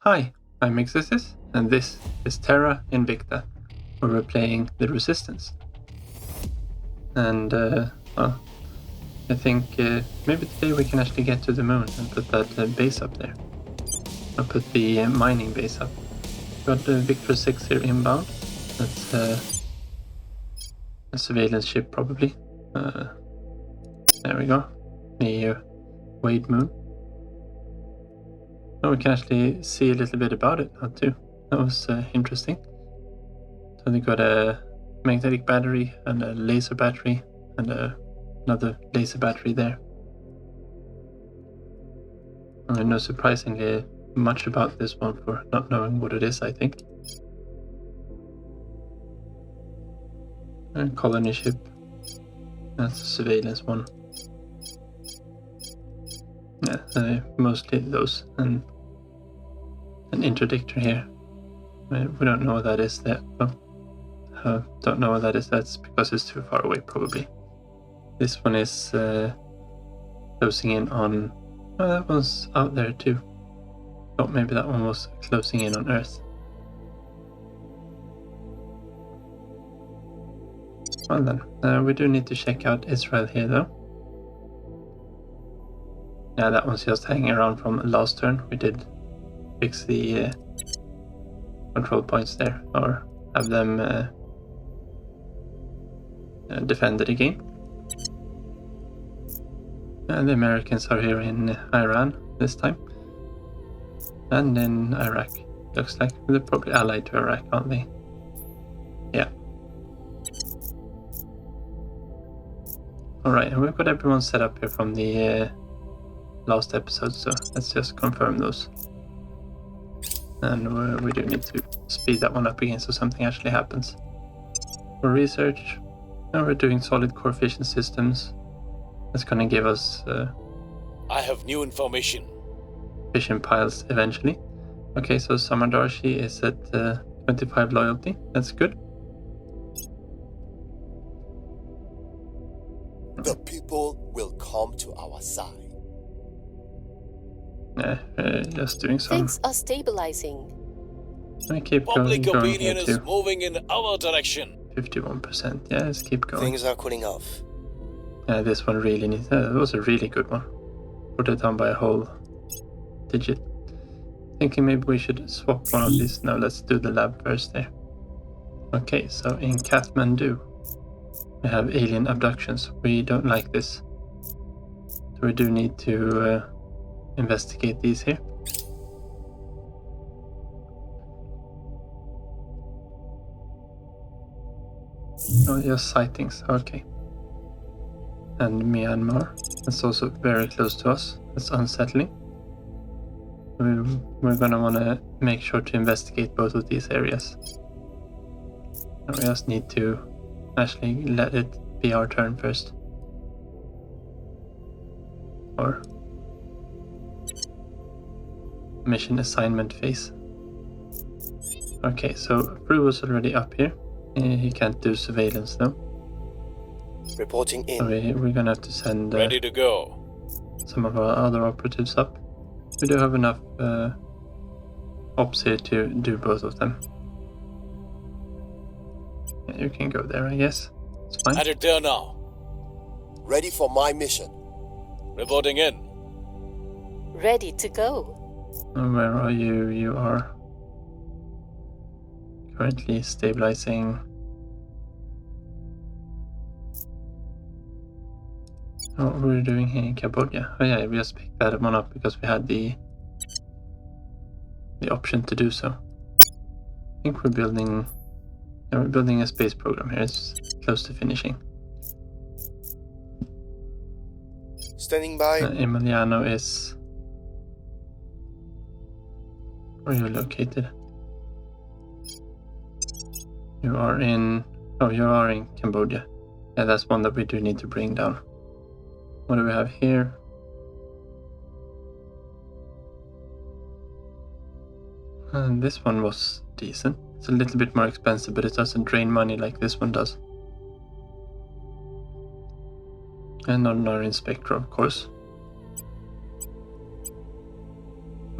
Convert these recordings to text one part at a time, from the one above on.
Hi, I'm Exorcist, and this is Terra Invicta, where we're playing the Resistance. And, well, I think maybe today we can actually get to the moon and put that base up there. Or put the mining base up. Got the Victor 6 here inbound. That's a surveillance ship, probably. There we go. The Wade moon. Oh, we can actually see a little bit about it now too. That was interesting. So they got a magnetic battery and a laser battery and another laser battery there. I know surprisingly much about this one for not knowing what it is, I think. And colony ship. That's a surveillance one. Yeah, mostly those. And an interdictor here. We don't know what that is there. Oh, don't know what that is. That's because it's too far away, probably. This one is closing in on... Oh, that one's out there too. Thought maybe that one was closing in on Earth. Well then, we do need to check out Israel here though. Yeah, that one's just hanging around from last turn. We did fix the control points there, or have them defended again. And the Americans are here in Iran this time. And in Iraq. Looks like they're probably allied to Iraq, aren't they? Yeah. Alright, and we've got everyone set up here from the last episode, so let's just confirm those. And we do need to speed that one up again so something actually happens. For research, now we're doing solid core fission systems. That's gonna give us I have new information. fission piles eventually. Okay, so Samardarshi is at 25 loyalty. That's good. The people will come to our side. Yeah, just doing some. Things are stabilizing. I keep Public going opinion here is too. moving in our direction. 51%. Yeah, let's keep going. Things are cooling off. Yeah, this one really needs. It was a really good one. Put it down by a whole digit. Thinking maybe we should swap one of these. No, let's do the lab first there. Okay, so in Kathmandu, we have alien abductions. We don't like this. So we do need to investigate these here. Oh, just sightings. Okay. And Myanmar. That's also very close to us. That's unsettling. We're gonna want to make sure to investigate both of these areas. And we just need to actually let it be our turn first. Or mission assignment phase. Okay, so Brew was already up here. He can't do surveillance though. Reporting in. So we're gonna have to send Ready to go. some of our other operatives up. We do have enough ops here to do both of them. Yeah, you can go there, I guess. It's fine. Headed there now. Ready for my mission. Reporting in. Ready to go. And where are you? You are currently stabilizing. What were we doing here in Cambodia? Oh yeah, we just picked that one up because we had the option to do so. I think we're building a space program here. It's close to finishing. Standing by. Emiliano is... Where are you located? You are in... Oh, you are in Cambodia. Yeah, that's one that we do need to bring down. What do we have here? And this one was decent. It's a little bit more expensive, but it doesn't drain money like this one does. And not our inspector, of course.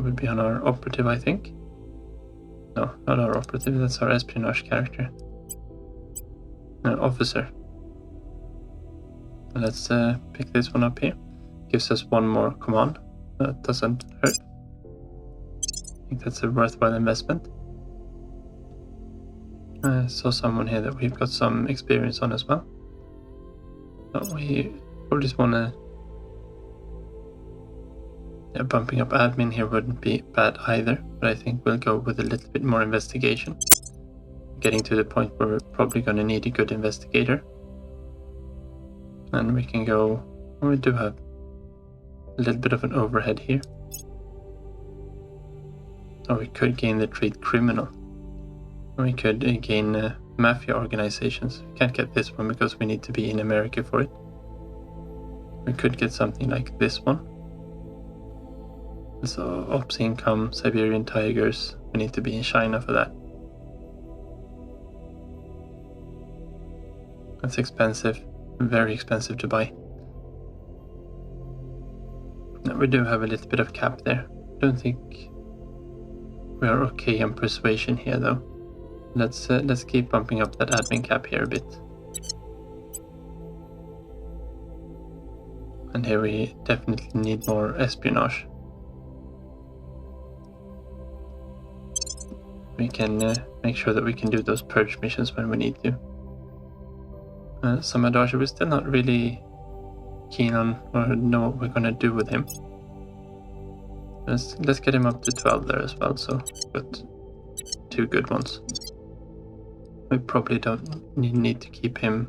would be on our operative, I think. No, not our operative, that's our espionage character. Officer. Let's pick this one up here. Gives us one more command. That doesn't hurt. I think that's a worthwhile investment. I saw someone here that we've got some experience on as well. But we probably just want to... Yeah, bumping up admin here wouldn't be bad either, but I think we'll go with a little bit more investigation. Getting to the point where we're probably going to need a good investigator. And we can go... Well, we do have a little bit of an overhead here. Or we could gain the trait criminal. Or we could gain mafia organizations. We can't get this one because we need to be in America for it. We could get something like this one. So Ops Income, Siberian Tigers. We need to be in China for that. That's expensive. Very expensive to buy. We do have a little bit of cap there. I don't think we are okay on persuasion here though. Let's keep bumping up that admin cap here a bit. And here we definitely need more espionage. We can make sure that we can do those purge missions when we need to. Samadar, we're still not really keen on or know what we're gonna do with him. Let's get him up to 12 there as well, so we've got 2 good ones. We probably don't need to keep him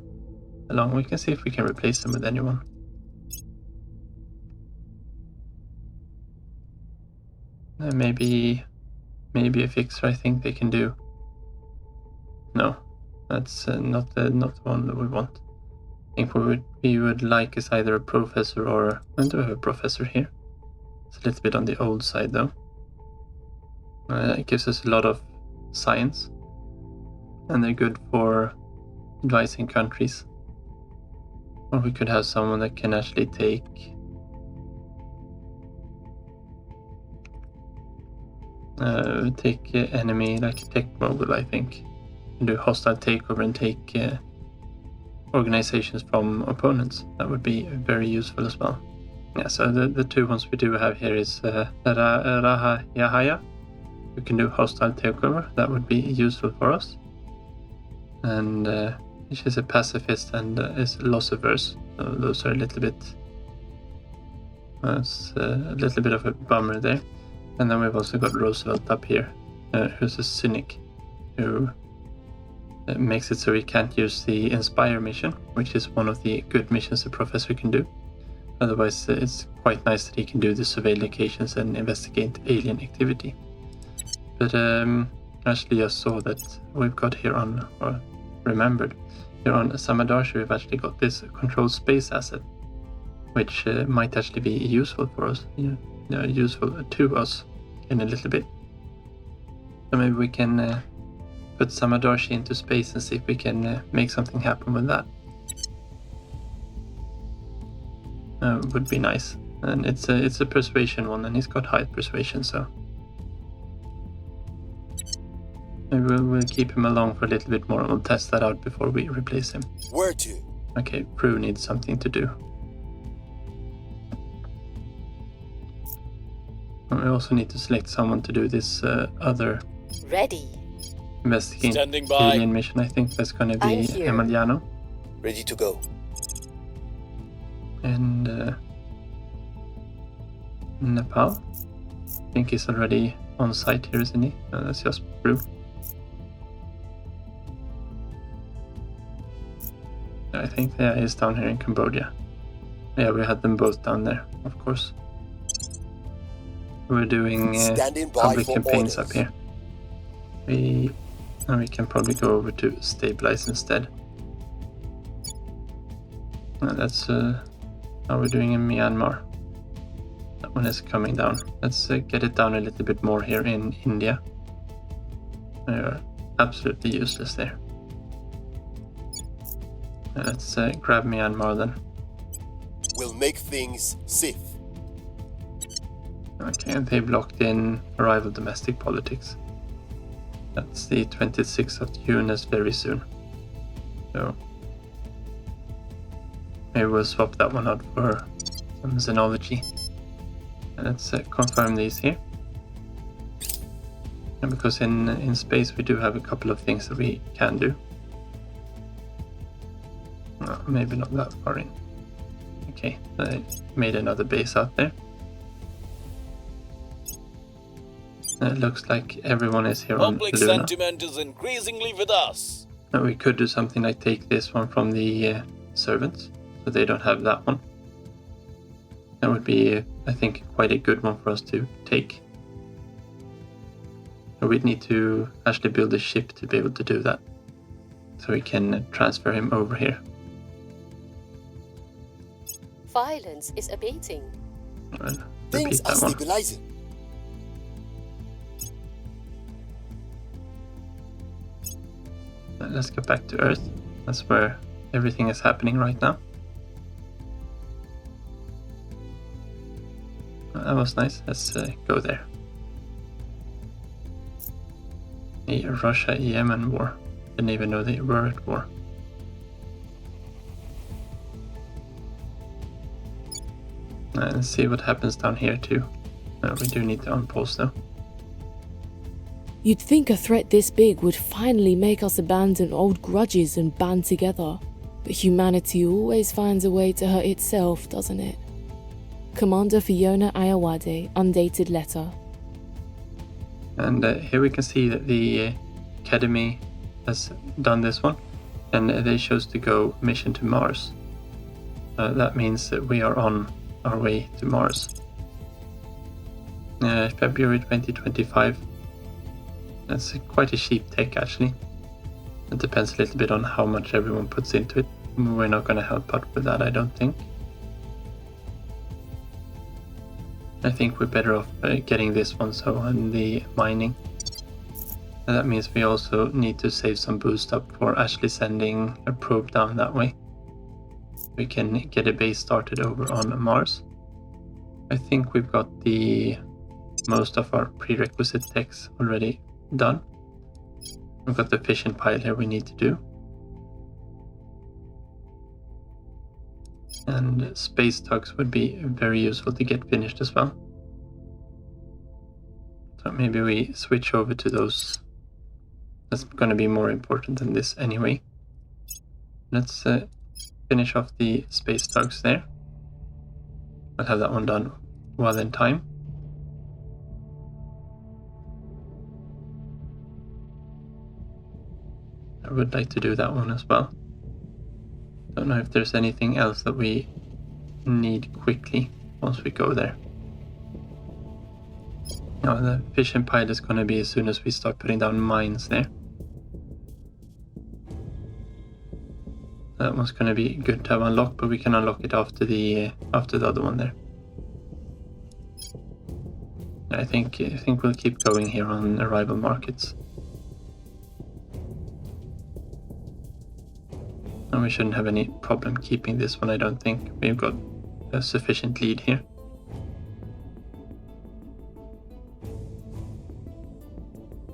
along. We can see if we can replace him with anyone. Maybe a fixer, I think they can do. No, that's not the one that we want. I think what we would like is either a professor or... I do have a professor here. It's a little bit on the old side though. It gives us a lot of science. And they're good for advising countries. Or we could have someone that can actually take... enemy, like a tech mogul, I think. Do hostile takeover and take organizations from opponents. That would be very useful as well. Yeah, so the 2 ones we do have here is Raha Yahaya, who can do hostile takeover. That would be useful for us. And she's a pacifist and is loss averse. So those are a little bit... That's a little bit of a bummer there. And then we've also got Roosevelt up here, who's a cynic, who makes it so he can't use the Inspire mission, which is one of the good missions a professor can do. Otherwise, it's quite nice that he can do the survey locations and investigate alien activity. But actually I saw that we've got here on, or remembered, here on Samadarshi we've actually got this controlled space asset, which might actually be useful for us, useful to us in a little bit. So maybe we can put Samadarshi into space and see if we can make something happen with that. Would be nice. And it's a persuasion one, and he's got high persuasion, so maybe we'll keep him along for a little bit more and we'll test that out before we replace him. Where to? Okay, Prue needs something to do. And we also need to select someone to do this other Ready. investigating Standing by. alien mission. I think that's going to I'm be here. Emiliano. Ready to go. And Nepal. I think he's already on site here, isn't he? That's just Prue. I think he's down here in Cambodia. Yeah, we had them both down there, of course. We're doing Standing by public for campaigns orders. up here. We can probably go over to stabilize instead. That's how we're doing in Myanmar. That one is coming down. Let's get it down a little bit more here in India. They're absolutely useless there. Let's grab Myanmar then. We'll make things safe. Okay, and they've locked in arrival domestic politics. That's the 26th of June, is very soon. So maybe we'll swap that one out for some xenology. And let's confirm these here. And because in space we do have a couple of things that we can do. Maybe not that far in. Okay, I made another base out there. It looks like everyone is here Public on Lunar. sentiment is increasingly with us. Now we could do something like take this one from the servants, so they don't have that one. That would be, I think, quite a good one for us to take. But we'd need to actually build a ship to be able to do that, so we can transfer him over here. Violence is abating. Well, Things repeat are that one. stabilizing. Let's get back to Earth. That's where everything is happening right now. That was nice. Let's go there. The Russia-Yemen war. Didn't even know they were at war. Let's see what happens down here too. We do need to unpause though. You'd think a threat this big would finally make us abandon old grudges and band together, but humanity always finds a way to hurt itself, doesn't it? Commander Fiona Ayawade, undated letter. And here we can see that the Academy has done this one, and they chose to go mission to Mars. That means that we are on our way to Mars. February 2025. That's quite a cheap tech actually. It depends a little bit on how much everyone puts into it. We're not going to help out with that, I don't think. I think we're better off getting this one, so on the mining. And that means we also need to save some boost up for actually sending a probe down that way. We can get a base started over on Mars. I think we've got the most of our prerequisite techs already done. We've got the fission pile here we need to do. And space tugs would be very useful to get finished as well. So maybe we switch over to those. That's going to be more important than this anyway. Let's finish off the space tugs there. I'll have that one done well in time. I would like to do that one as well. Don't know if there's anything else that we need quickly once we go there. No, the fission pile is going to be as soon as we start putting down mines there. That one's going to be good to have unlocked, but we can unlock it after the other one there. I think we'll keep going here on arrival markets. And we shouldn't have any problem keeping this one, I don't think. We've got a sufficient lead here.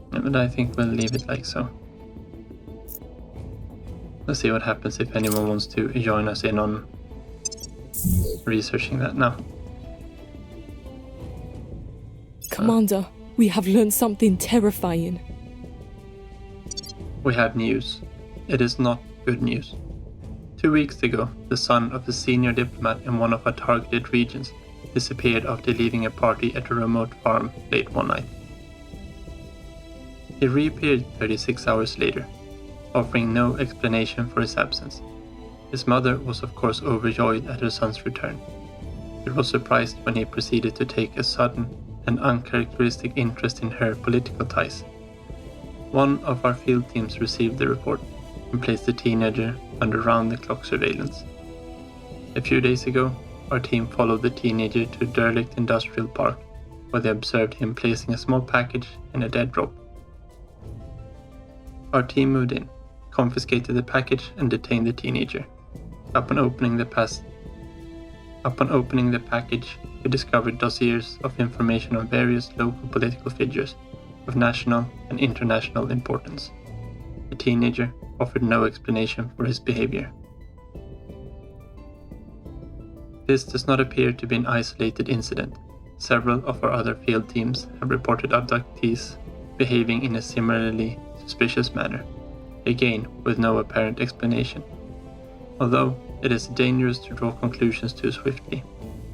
But I think we'll leave it like so. Let's see what happens if anyone wants to join us in on researching that now. Commander, we have learned something terrifying. We have news. It is not good news. 2 weeks ago, the son of a senior diplomat in one of our targeted regions disappeared after leaving a party at a remote farm late one night. He reappeared 36 hours later, offering no explanation for his absence. His mother was of course overjoyed at her son's return, but was surprised when he proceeded to take a sudden and uncharacteristic interest in her political ties. One of our field teams received the report and placed the teenager under round-the-clock surveillance. A few days ago, our team followed the teenager to a derelict industrial park, where they observed him placing a small package in a dead rope. Our team moved in, confiscated the package and detained the teenager. Upon opening the package, we discovered dossiers of information on various local political figures of national and international importance. The teenager offered no explanation for his behavior. This does not appear to be an isolated incident. Several of our other field teams have reported abductees behaving in a similarly suspicious manner, again with no apparent explanation. Although it is dangerous to draw conclusions too swiftly,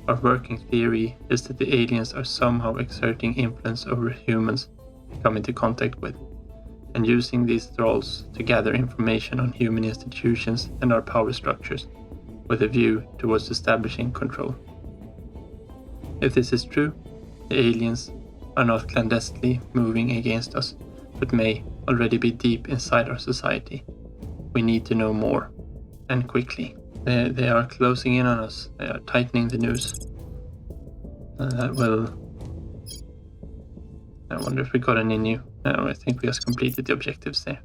our working theory is that the aliens are somehow exerting influence over humans they come into contact with, and using these thralls to gather information on human institutions and our power structures, with a view towards establishing control. If this is true, the aliens are not clandestinely moving against us, but may already be deep inside our society. We need to know more, and quickly. They are closing in on us. They are tightening the noose. That will... I wonder if we got any new... No, I think we just completed the objectives there.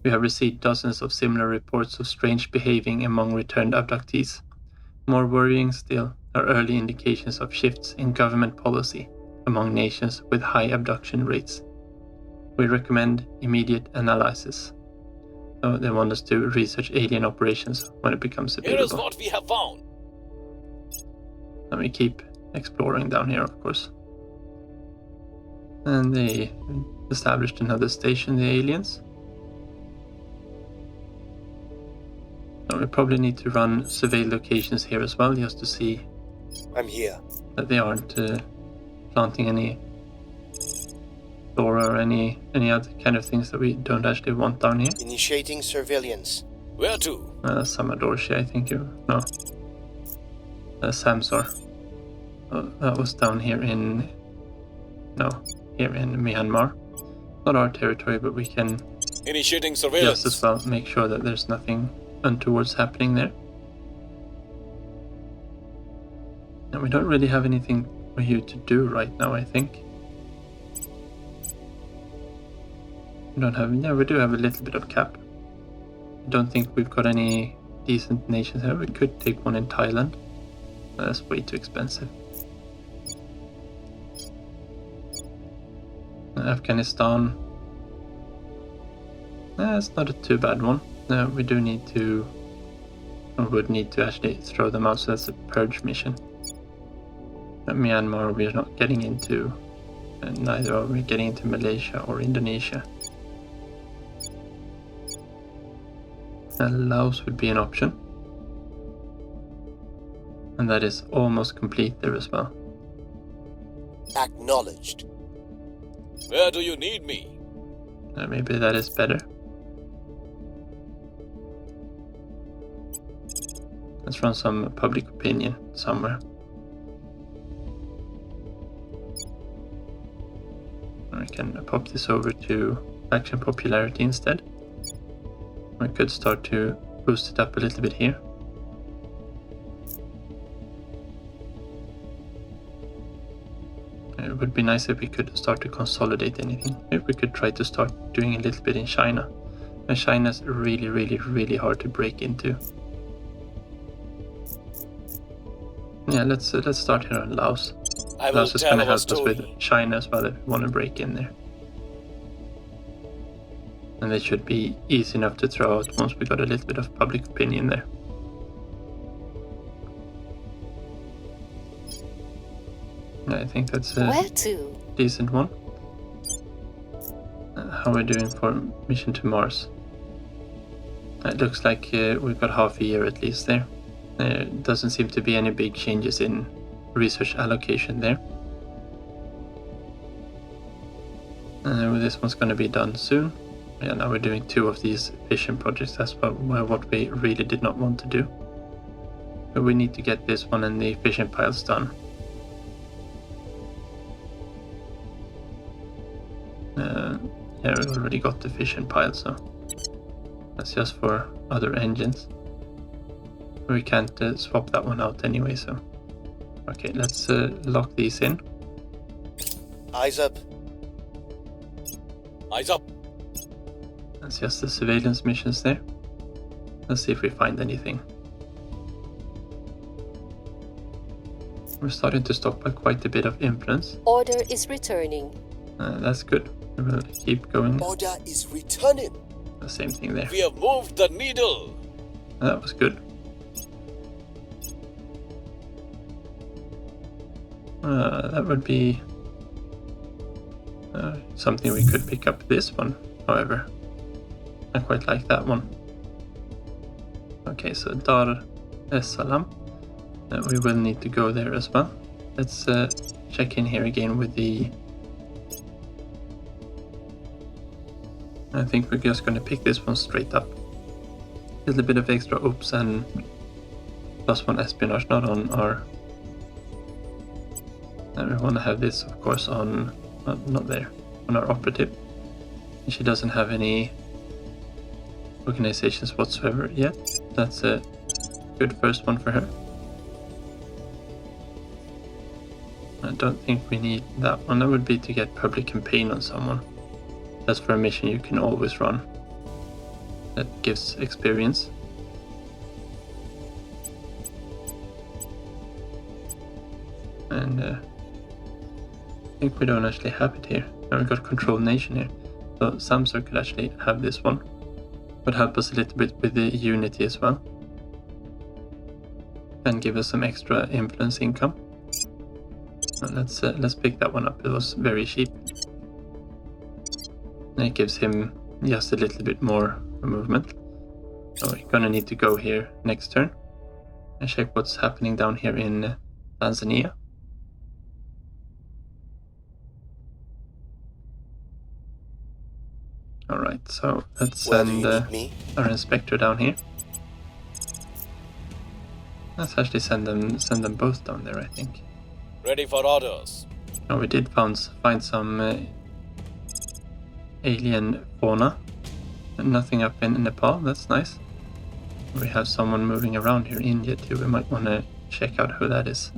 We have received dozens of similar reports of strange behaving among returned abductees. More worrying still are early indications of shifts in government policy among nations with high abduction rates. We recommend immediate analysis. So they want us to research alien operations when it becomes available. Here is what we have found. And we keep exploring down here, of course. And they established another station, the aliens. So we probably need to run survey locations here as well, just to see I'm here. that they aren't planting any flora or any other kind of things that we don't actually want down here. Initiating surveillance. Where to? Samadorshi, I think you... No. Samsar. That was down here in... No, here in Myanmar. Not our territory, but we can Initiating surveillance. just as well make sure that there's nothing untowards happening there. And we don't really have anything for you to do right now, I think. We don't have... Yeah, we do have a little bit of cap. I don't think we've got any decent nations here. We could take one in Thailand. That's way too expensive. Afghanistan. It's not a too bad one. We do need to... or would need to actually throw them out, so that's a purge mission. Myanmar we're not getting into, and neither are we getting into Malaysia or Indonesia. Laos would be an option. And that is almost complete there as well. Acknowledged. Where do you need me? Maybe that is better. Let's run some public opinion somewhere. I can pop this over to faction popularity instead. We could start to boost it up a little bit here. It would be nice if we could start to consolidate anything. Maybe we could try to start doing a little bit in China. And China's really hard to break into. Yeah, let's start here on Laos. I will Laos is going tell to our help us story. with China as well if we want to break in there. And they should be easy enough to throw out once we got a little bit of public opinion there. I think that's a Where to? decent one. How are we doing for mission to Mars? It looks like we've got half a year at least there. There doesn't seem to be any big changes in research allocation there. This one's going to be done soon. Yeah, now we're doing 2 of these fission projects. That's what we really did not want to do. But we need to get this one and the fission piles done. Yeah, we already got the fission pile, so that's just for other engines. We can't swap that one out anyway, so... Okay, let's lock these in. Eyes up. Eyes up. That's just the surveillance missions there. Let's see if we find anything. We're starting to stockpile quite a bit of influence. Order is returning. That's good. We will keep going. Order is returning. The same thing there. We have moved the needle. That was good. That would be something we could pick up this one, however. I quite like that one. Okay, so Dar es Salaam. We will need to go there as well. Let's check in here again with the... I think we're just going to pick this one straight up. A little bit of extra oops and +1 espionage, not on our... And we want to have this, of course, on... not there, on our operative. And she doesn't have any organizations whatsoever yet. That's a good first one for her. I don't think we need that one. That would be to get public campaign on someone. That's for a mission you can always run. That gives experience. And I think we don't actually have it here. Now we've got control nation here. So Samsung could actually have this one. Would help us a little bit with the unity as well. And give us some extra influence income. Let's pick that one up. It was very cheap. And it gives him just a little bit more movement. So we're gonna need to go here next turn and check what's happening down here in Tanzania. Alright, so let's send our inspector down here. Let's actually send them both down there, I think. Ready for orders. Oh, we did find some alien fauna. Nothing up in Nepal, that's nice. We have someone moving around here in India too. We might want to check out who that is.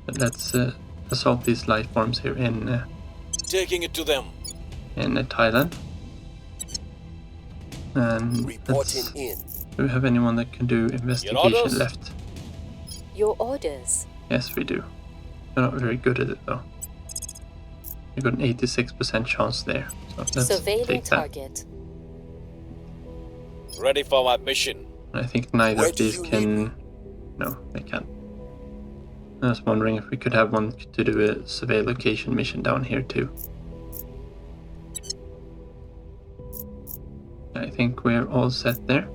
But let's assault these life forms here in Taking it to them. Thailand. And Reporting in. do we have anyone that can do investigation left? Your orders. Yes, we do. We're not very good at it though. We got an 86% chance there. So let's Surveilling take that. target. Ready for my mission. I think neither Where of do these you can... No, they can't. I was wondering if we could have one to do a survey location mission down here too. I think we're all set there.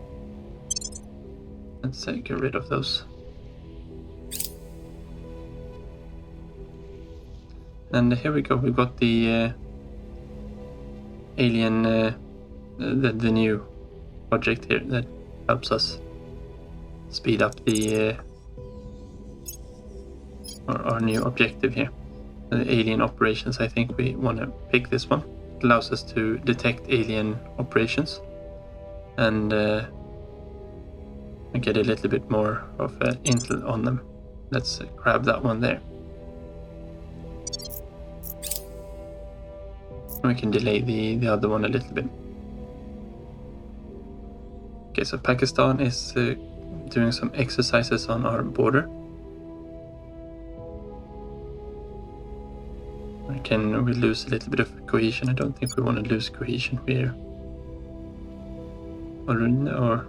Let's get rid of those. And here we go, we've got the alien, the new project here that helps us speed up the our new objective here. The alien operations, I think we want to pick this one. It allows us to detect alien operations and get a little bit more of intel on them. Let's grab that one there. We can delay the other one a little bit. Okay, so Pakistan is doing some exercises on our border. We lose a little bit of cohesion. I don't think we want to lose cohesion here. No,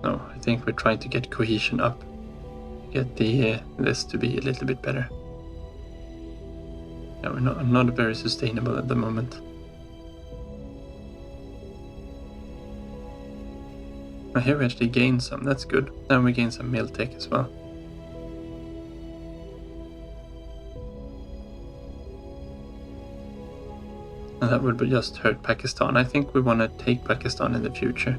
I think we're trying to get cohesion up. Get this to be a little bit better. Yeah, we're not very sustainable at the moment. Well, here we actually gain some, that's good. Then we gain some Miltech as well. And that would just hurt Pakistan. I think we want to take Pakistan in the future.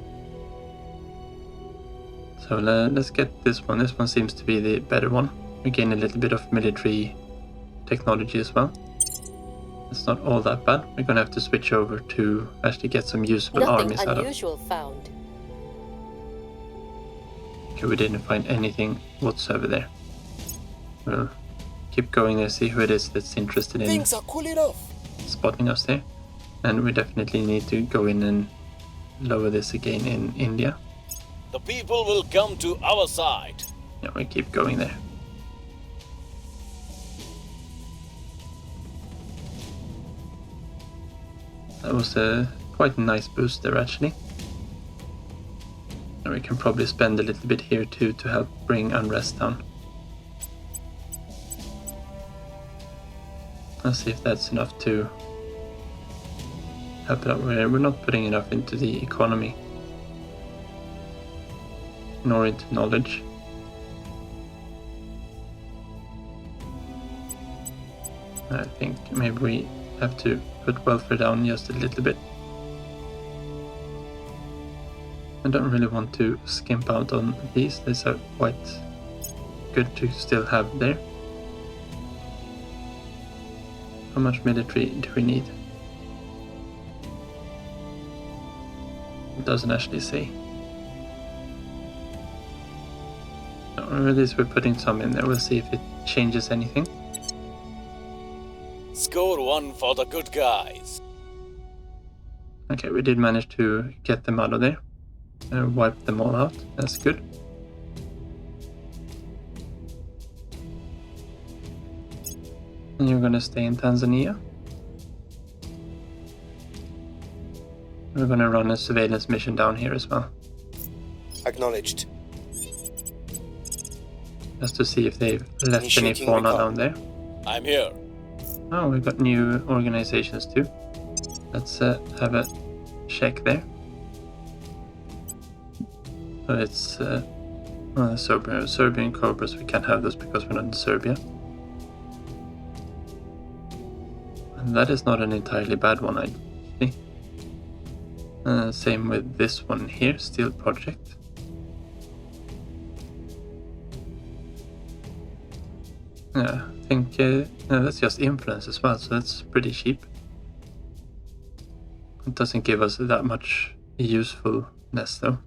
So let's get this one. This one seems to be the better one. We gain a little bit of military technology as well. It's not all that bad. We're gonna have to switch over to actually get some usable armies out of. Nothing unusual found. Okay, we didn't find anything whatsoever there. We'll keep going there, see who it is that's interested in Things are cooling off. spotting us there. And we definitely need to go in and lower this again in India. The people will come to our side. Yeah, we keep going there. That was a quite nice boost there actually. And we can probably spend a little bit here too to help bring unrest down. Let's see if that's enough to help it out. We're not putting enough into the economy, nor into knowledge. I think maybe we have to put welfare down just a little bit. I don't really want to skimp out on these. These are quite good to still have there. How much military do we need? It doesn't actually say. Or at least we're putting some in there. We'll see if it changes anything. Score 1 for the good guys. Okay, we did manage to get them out of there. Wipe them all out. That's good. And you're gonna stay in Tanzania. We're gonna run a surveillance mission down here as well. Acknowledged. Just to see if they've left any Initiating fauna recon. down there. I'm here. Oh, we've got new organizations too. Let's have a check there. So it's Serbian Cobras. We can't have those because we're not in Serbia. And that is not an entirely bad one, actually. Same with this one here, Steel Project. Yeah, I think that's just influence as well, so that's pretty cheap. It doesn't give us that much usefulness though.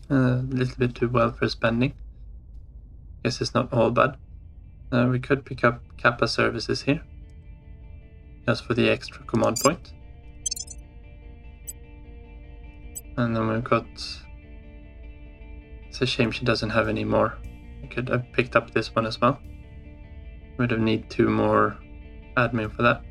A little bit too welfare spending. Guess it's not all bad. We could pick up Kappa services here, just for the extra command point. And then we've got... It's a shame she doesn't have any more. I could have picked up this one as well. Would have need 2 more admin for that.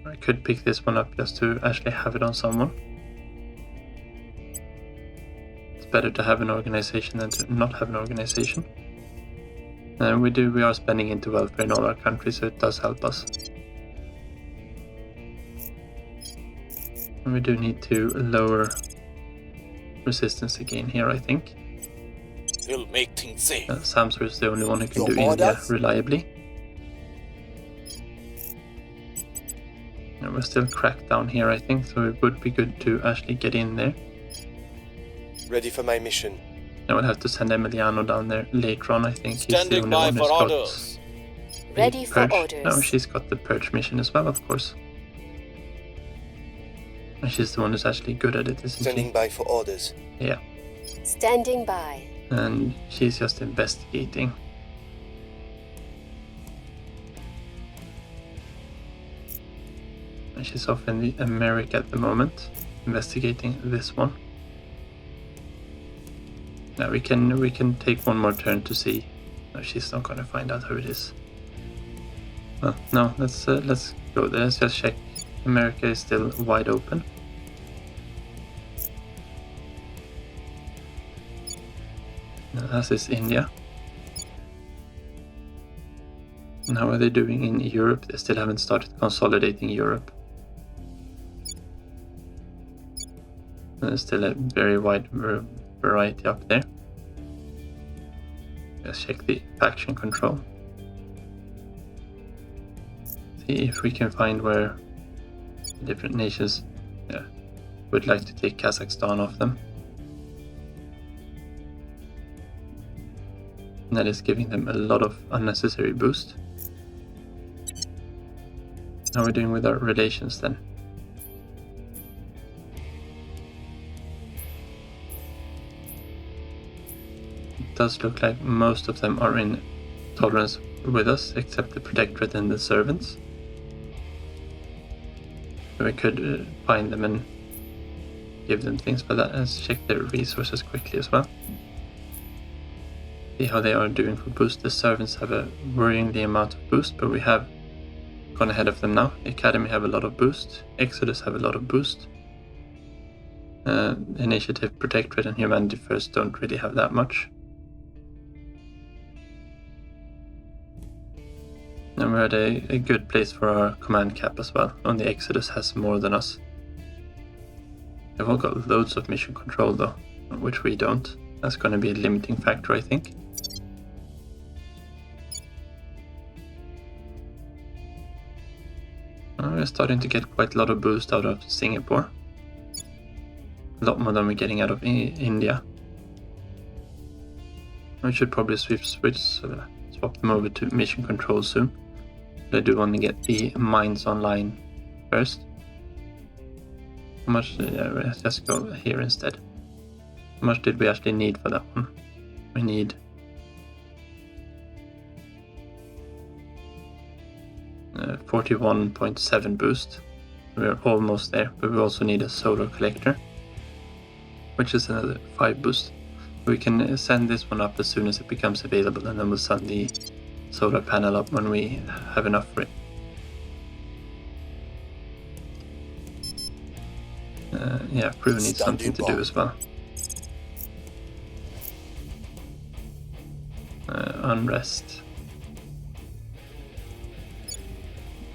I could pick this one up just to actually have it on someone. It's better to have an organization than to not have an organization. And we are spending into welfare in all our countries, so it does help us. And we do need to lower resistance again here, I think. We'll make things safe. Samsur is the only one who can Your do India orders? reliably. And we're still cracked down here, I think, so it would be good to actually get in there. Ready for my mission. I will have to send Emiliano down there later on, I think. He's the Standing only by one who's for got orders. the Ready for purge. orders. No, she's got the purge mission as well, of course. And she's the one who's actually good at it, isn't Standing she? by for orders. Yeah. Standing by. And she's just investigating. And she's off in the America at the moment, investigating this one. Now we can take one more turn to see. No, she's not going to find out who it is. Well, no, let's go there. Let's just check. America is still wide open. As is India. And how are they doing in Europe? They still haven't started consolidating Europe. There's still a very wide variety up there. Let's check the faction control. See if we can find where different nations would like to take Kazakhstan off them. And that is giving them a lot of unnecessary boost. How are we doing with our relations then? It does look like most of them are in tolerance with us, except the Protectorate and the Servants. So we could find them and give them things for that. Let's check their resources quickly as well. see how they are doing for boost. The servants have a worryingly amount of boost, but we have gone ahead of them now. The Academy have a lot of boost. Exodus have a lot of boost. Initiative, Protectorate, and Humanity First don't really have that much. And we're at a good place for our command cap as well. Only Exodus has more than us. They've all got loads of mission control though, which we don't. That's going to be a limiting factor, I think. We're starting to get quite a lot of boost out of Singapore. A lot more than we're getting out of India. We should probably swap them over to mission control soon. But I do want to get the mines online first. How much? Let's just go here instead. How much did we actually need for that one? We need 41.7 boost. We're almost there, but we also need a solar collector, which is another 5 boost. We can send this one up as soon as it becomes available, and then we'll send the solar panel up when we have enough for it. Yeah, crew needs something to do as well. Unrest.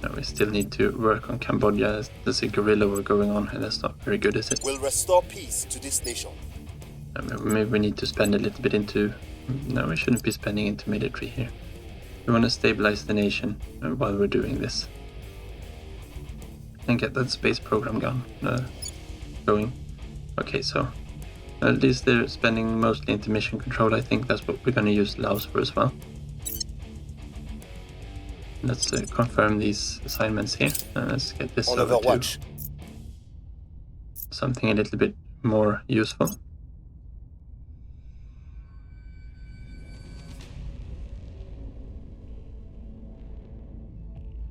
No, we still need to work on Cambodia. There's a guerrilla war going on, and that's not very good, is it? Will restore peace to this nation. Maybe we need to spend a little bit into... No, we shouldn't be spending into military here. We want to stabilize the nation while we're doing this. And get that space program going. Okay, so at least they're spending mostly into mission control. I think that's what we're going to use Laos for as well. Let's confirm these assignments here. Let's get this On over Overwatch. to something a little bit more useful.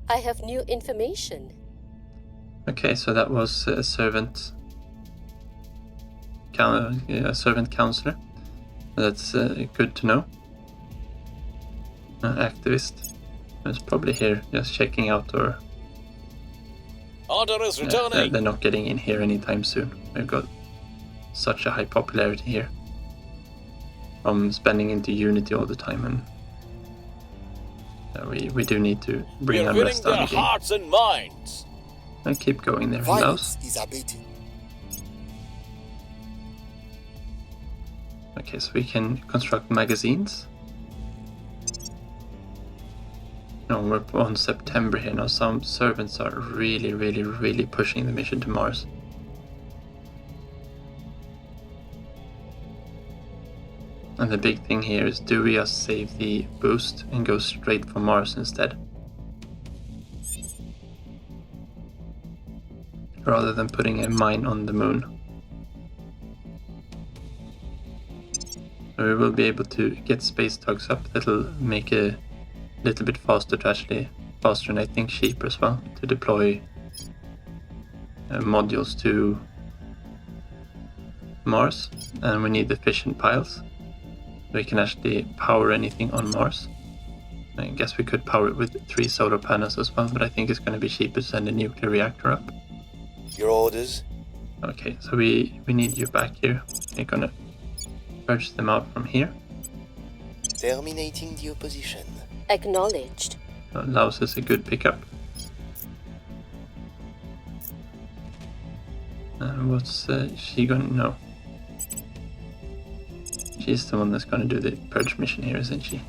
I have new information. Okay, so that was a servant counselor. That's good to know. Activist. It's probably here just checking out, or Order is returning. they're not getting in here anytime soon. We've got such a high popularity here from spending into Unity all the time, and we do need to bring We're winning unrest down their again. hearts and minds. And keep going there, Violence Laos. is abating. Okay, so we can construct magazines. No, we're on September here now. Some servants are really pushing the mission to Mars. And the big thing here is, do we just save the boost and go straight for Mars instead? Rather than putting a mine on the moon. So we will be able to get space tugs up. That'll make a little bit faster faster and I think cheaper as well, to deploy modules to Mars. And we need efficient piles. We can actually power anything on Mars. I guess we could power it with 3 solar panels as well, but I think it's going to be cheaper to send a nuclear reactor up. Your orders. Okay, so we need you back here. We're going to purge them out from here. Terminating the opposition. Acknowledged. Laos is a good pickup. What's she gonna know? She's the one that's gonna do the purge mission here, isn't she?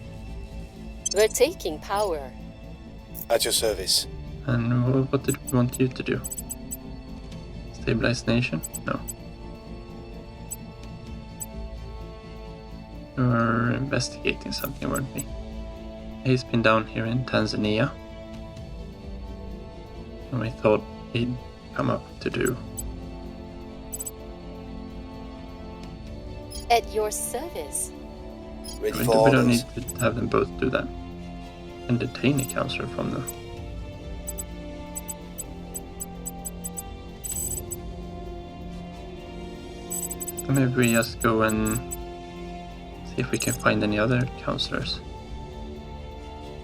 We're taking power. At your service. And what did we want you to do? Stabilize nation? No. We were investigating something, weren't we? He's been down here in Tanzania. And we thought he'd come up to do. At your service. Ready We for don't orders. need to have them both do that. And detain a counselor from them. So maybe we just go and See if we can find any other counselors.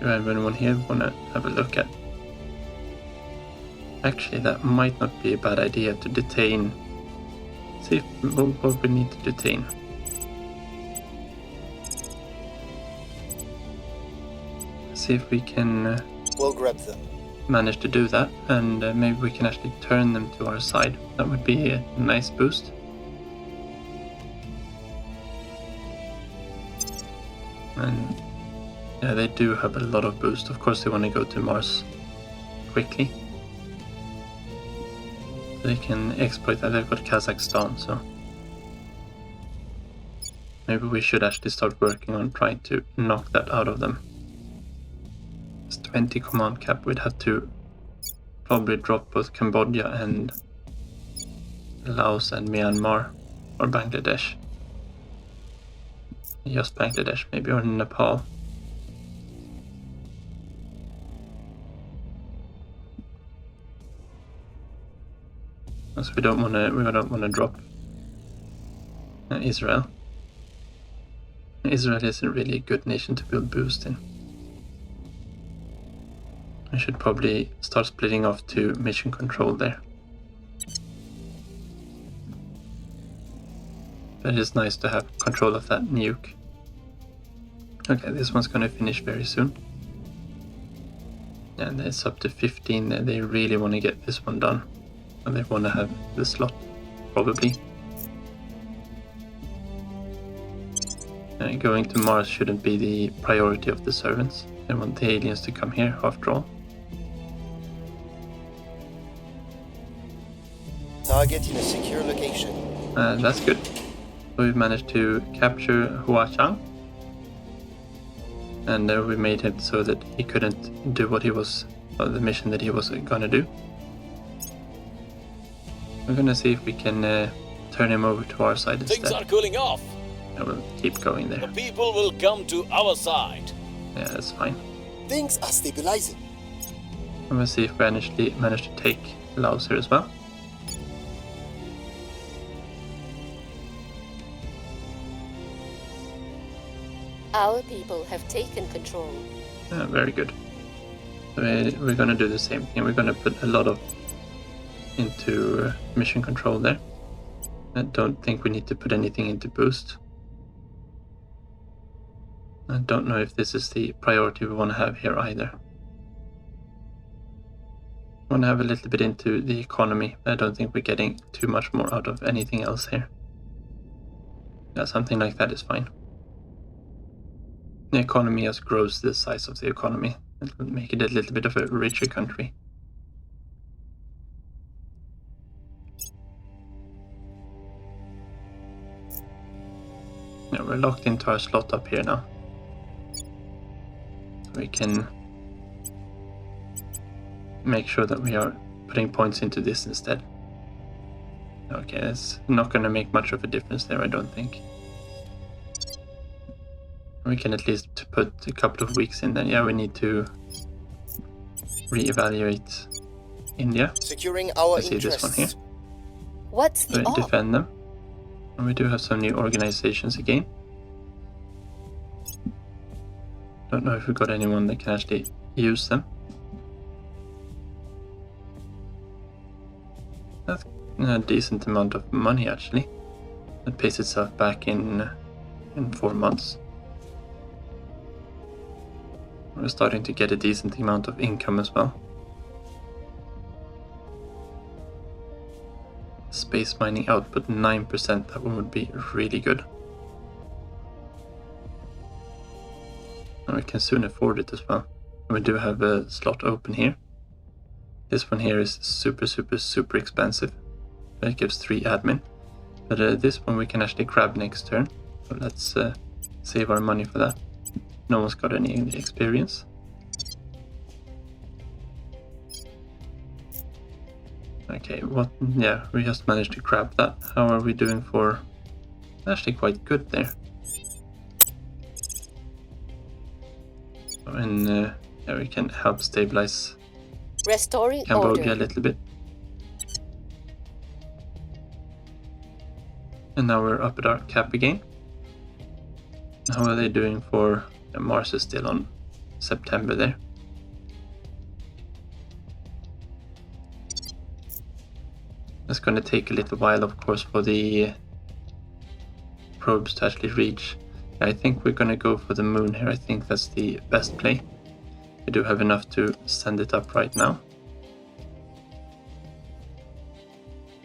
Do you have anyone here want to have a look at? Actually, that might not be a bad idea to detain. See what we need to detain. See if we can We'll grab them. manage to do that, and maybe we can actually turn them to our side. That would be a nice boost. And yeah, they do have a lot of boost. Of course, they want to go to Mars quickly. They can exploit that. They've got Kazakhstan, so maybe we should actually start working on trying to knock that out of them. It's 20 command cap. We'd have to probably drop both Cambodia and Laos and Myanmar, or Bangladesh. Just Bangladesh, maybe, or Nepal. Because we don't want to drop Israel. Israel isn't really a good nation to build boost in. I should probably start splitting off to mission control there. But it is nice to have control of that nuke. Okay, this one's gonna finish very soon. And it's up to 15. They really want to get this one done. And they want to have the slot, probably. Going to Mars shouldn't be the priority of the servants. They want the aliens to come here, after all. Target in a secure location. That's good. So we've managed to capture Huachang. And we made him so that he couldn't do what he was, the mission that he was gonna do. We're gonna see if we can turn him over to our side Things instead. are cooling off. I will keep going there. The people will come to our side. Yeah, that's fine. Things are stabilizing. I'm gonna see if we manage to take Laos here as well. Our people have taken control. Very good. So we're gonna do the same thing. We're gonna put a lot of into mission control there. I don't think we need to put anything into boost. I don't know if this is the priority we want to have here either. I want to have a little bit into the economy. I don't think we're getting too much more out of anything else here. Yeah, something like that is fine. The economy just grows the size of the economy. It will make it a little bit of a richer country. Yeah, we're locked into our slot up here now. We can make sure that we are putting points into this instead. Okay, it's not going to make much of a difference there, I don't think. We can at least put a couple of weeks in then. Yeah, we need to reevaluate India. Securing our I see interests. this one here. What's the op? Defend them. And we do have some new organizations again. Don't know if we've got anyone that can actually use them. That's a decent amount of money actually. That pays itself back in 4 months. We're starting to get a decent amount of income as well. Space mining output 9%, that one would be really good. And we can soon afford it as well. And we do have a slot open here. This one here is super expensive. But it gives 3 admin. But this one we can actually grab next turn. So let's save our money for that. No one's got any experience. Okay, yeah, we just managed to grab that. How are we doing for... Actually quite good there. And yeah, we can help stabilize Restoring Cambodia order. a little bit. And now we're up at our cap again. How are they doing for Mars? Is still on September there. It's going to take a little while, of course, for the probes to actually reach. I think we're going to go for the moon here. I think that's the best play. We do have enough to send it up right now.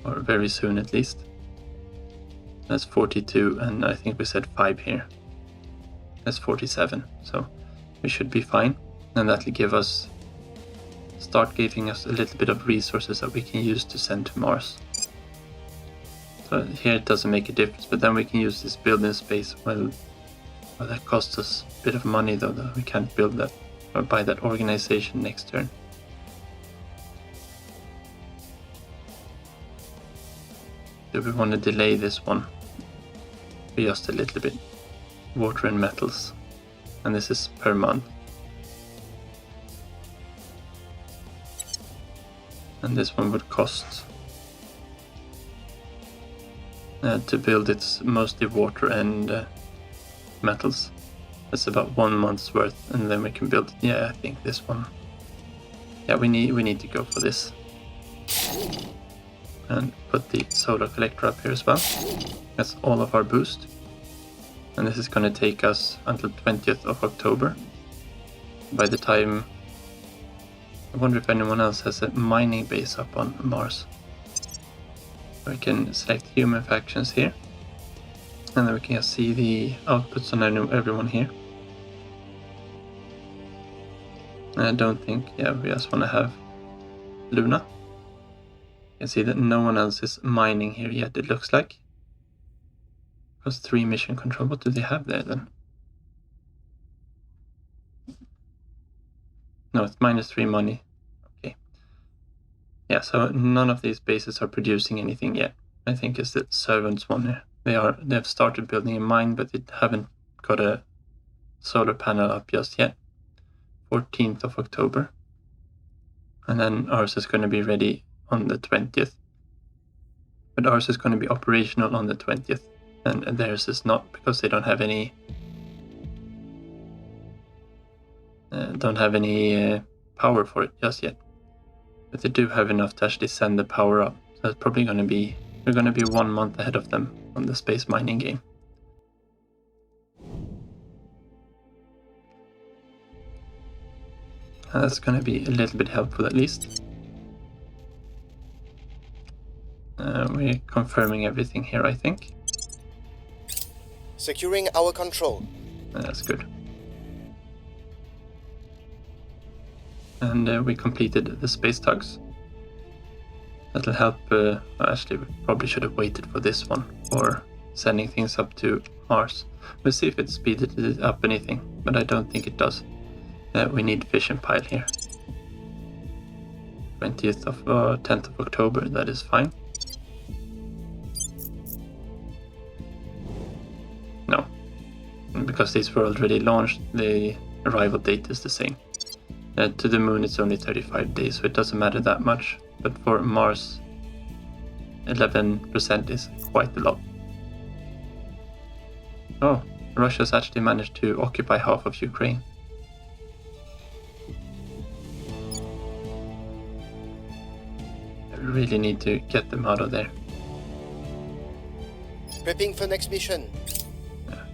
Or very soon at least. That's 42, and I think we said 5 here. That's 47, so we should be fine. And that'll give us, start giving us a little bit of resources that we can use to send to Mars. So here it doesn't make a difference, but then we can use this building space. Well, that costs us a bit of money though, that we can't build that or buy that organization next turn. Do we want to delay this one for just a little bit? Water and metals, and this is per month. And this one would cost to build, it's mostly water and metals. That's about 1 month's worth, and then we can build. Yeah, I think this one. Yeah, we need to go for this. And put the solar collector up here as well. That's all of our boost. And this is going to take us until 20th of October. By the time, I wonder if anyone else has a mining base up on Mars. We can select human factions here. And then we can see the outputs on everyone here. And I don't think, yeah, we just want to have Lunar. You can see that no one else is mining here yet, it looks like. Plus 3 mission control. What do they have there then? No, it's -3 money. Okay. Yeah, so none of these bases are producing anything yet. I think it's the servants one here. They've started building a mine, but they haven't got a solar panel up just yet. 14th of October. And then ours is going to be ready on the 20th. But ours is going to be operational on the 20th. And theirs is not, because they don't have any power for it just yet. But they do have enough to actually send the power up. So it's probably going to be, we're going to be 1 month ahead of them on the space mining game. And that's going to be a little bit helpful at least. We're confirming everything here, I think. Securing our control. That's good. And we completed the space tugs. That'll help. Actually, we probably should have waited for this one, for sending things up to Mars. We'll see if it speeded it up anything, but I don't think it does. We need fission pile here. 10th of October, that is fine. No, because these were already launched, the arrival date is the same. To the moon it's only 35 days, so it doesn't matter that much. But for Mars, 11% is quite a lot. Oh, Russia's actually managed to occupy half of Ukraine. I really need to get them out of there. Prepping for next mission.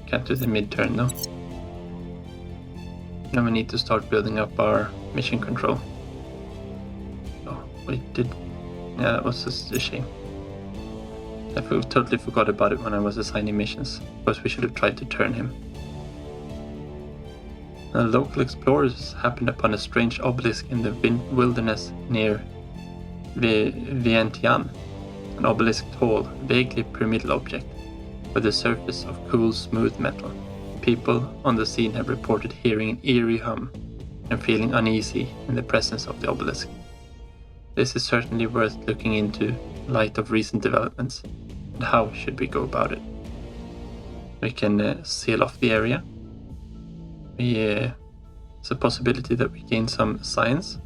Can't do the mid-turn though. Now we need to start building up our mission control. Oh, we did. Yeah, that was just a shame. I totally forgot about it when I was assigning missions. Of course, we should have tried to turn him. Local explorers happened upon a strange obelisk in the wilderness near Vientiane. An obelisk tall, vaguely pyramidal object, with a surface of cool, smooth metal. People on the scene have reported hearing an eerie hum and feeling uneasy in the presence of the obelisk. This is certainly worth looking into in light of recent developments, and how should we go about it? We can seal off the area. It's a possibility that we gain some science,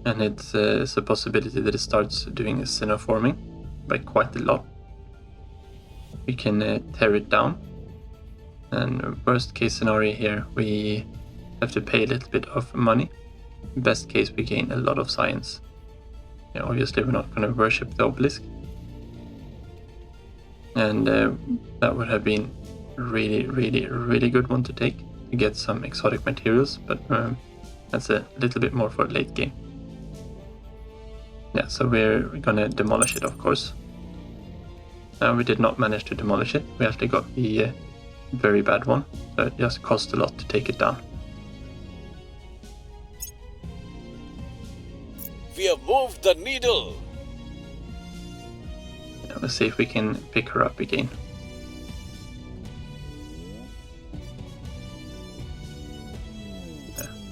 and it's a possibility that it starts doing xenoforming by quite a lot. we can tear it down. And worst case scenario here, we have to pay a little bit of money. Best case, we gain a lot of science. Yeah, obviously we're not going to worship the Obelisk. And that would have been really good one to take, to get some exotic materials, but that's a little bit more for late game. Yeah, so we're gonna demolish it, of course. We did not manage to demolish it. We actually got the very bad one, so it just cost a lot to take it down. We have moved the needle. Yeah, let's see if we can pick her up again.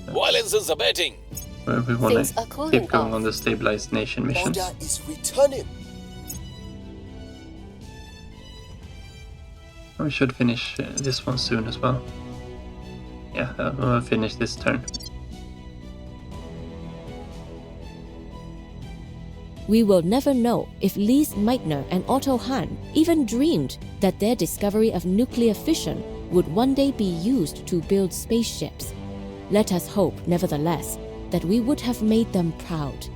Violence is abating. We want Things are to cooling keep going off. on the stabilized nation missions. Order is returning. We should finish this one soon as well. Yeah, we'll finish this turn. We will never know if Lise Meitner and Otto Hahn even dreamed that their discovery of nuclear fission would one day be used to build spaceships. Let us hope, nevertheless, that we would have made them proud.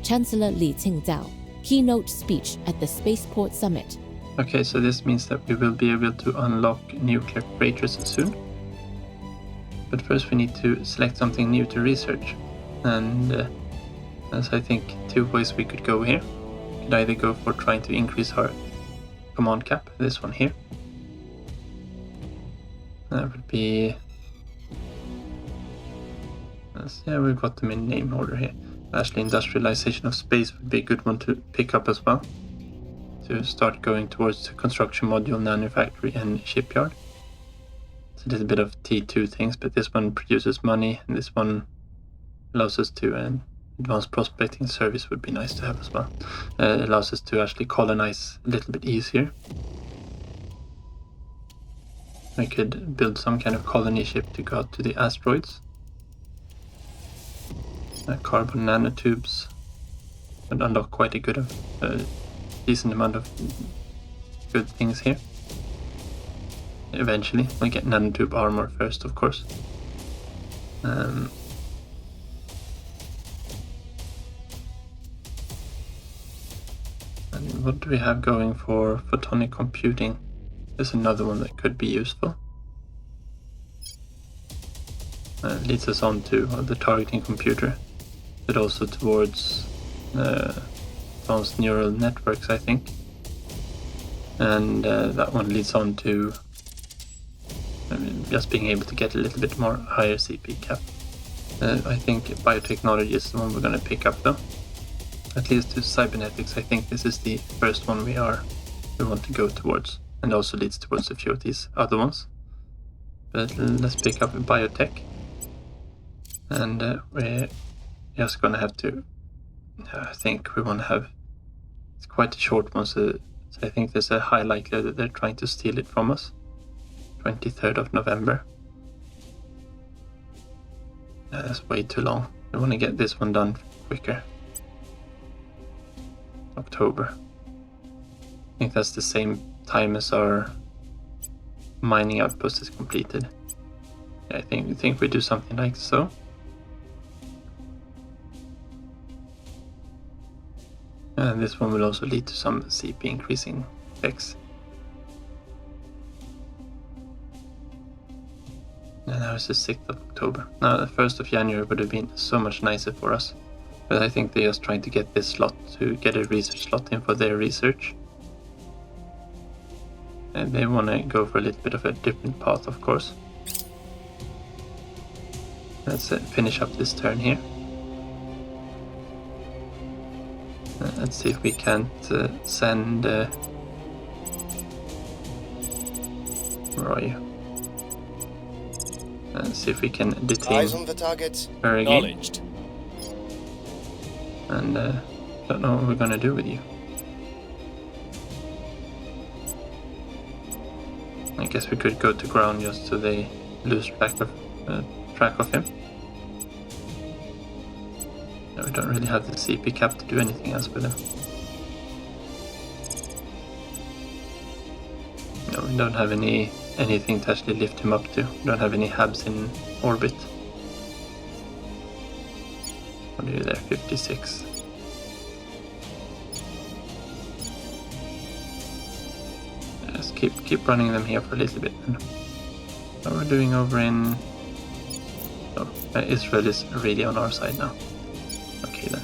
Chancellor Li Qingzao, keynote speech at the Spaceport Summit. Okay, so this means that we will be able to unlock nuclear craters soon. But first we need to select something new to research. And there's, I think, two ways we could go here. We could either go for trying to increase our command cap, this one here. That would be... yeah, we've got them in name order here. Actually, industrialization of space would be a good one to pick up as well. To start going towards the construction module, nanofactory and shipyard. It's a little bit of T2 things, but this one produces money, and this one allows us to advanced prospecting service would be nice to have as well. It allows us to actually colonize a little bit easier. We could build some kind of colony ship to go out to the asteroids. Carbon nanotubes would unlock quite a good decent amount of good things here. Eventually, we'll get nanotube armor first, of course. And what do we have going for photonic computing? There's another one that could be useful. Leads us on to the targeting computer, but also towards advanced neural networks, I think. And that one leads on to just being able to get a little bit more higher CP cap. I think biotechnology is the one we're going to pick up though. At least to cybernetics, I think this is the first one we want to go towards, and also leads towards a few of these other ones. But let's pick up biotech. And we're just going to have to, I think we want to have, it's quite a short one, so I think there's a high likelihood that they're trying to steal it from us. 23rd of November. That's way too long. We want to get this one done quicker. October. I think that's the same time as our mining outpost is completed. Yeah, I think we do something like so. And this one will also lead to some CP increasing effects. And now it's the 6th of October. Now the 1st of January would have been so much nicer for us. But I think they're just trying to get this slot, to get a research slot in for their research. And they want to go for a little bit of a different path, of course. Let's finish up this turn here. Let's see if we can't send... where are you? Let's see if we can detain Eyes on the target. her again. Acknowledged. And don't know what we're gonna do with you. I guess we could go to ground just so they lose track of him. No, we don't really have the CP cap to do anything else with him. No, we don't have anything to actually lift him up to. We don't have any hubs in orbit. What are you there? 56. Just keep running them here for a little bit. And what we're doing over in... Oh, Israel is really on our side now. Okay then.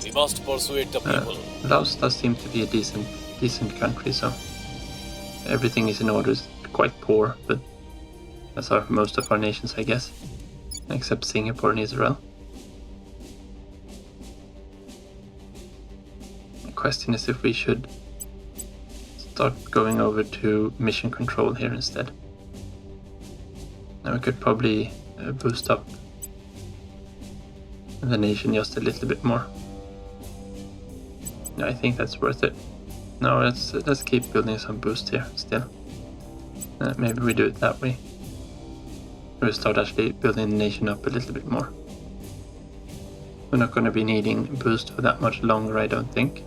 We must persuade the people. Laos does seem to be a decent country, so everything is in order. It's quite poor, but that's most of our nations, I guess, except Singapore and Israel. The question is if we should start going over to mission control here instead. Now we could probably boost up the nation just a little bit more. I think that's worth it. No, let's keep building some boost here still. Maybe we do it that way. We'll start actually building the nation up a little bit more. We're not going to be needing boost for that much longer, I don't think.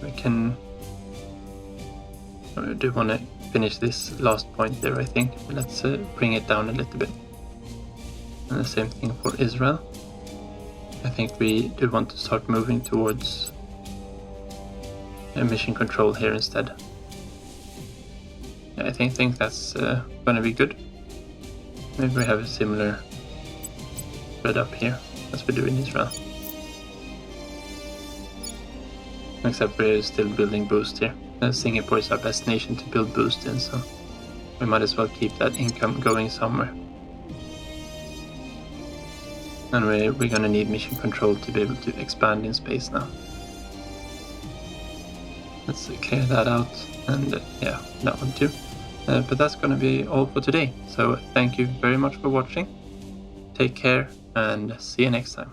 We can... I do want to finish this last point there, I think. Let's bring it down a little bit. And the same thing for Israel. I think we do want to start moving towards mission control here instead. Yeah, I think that's going to be good. Maybe we have a similar spread up here as we do in Israel. Except we're still building boost here. Singapore is our best nation to build boost in, so we might as well keep that income going somewhere. And we're going to need mission control to be able to expand in space now. Let's clear that out, and yeah, that one too. But that's going to be all for today. So thank you very much for watching. Take care and see you next time.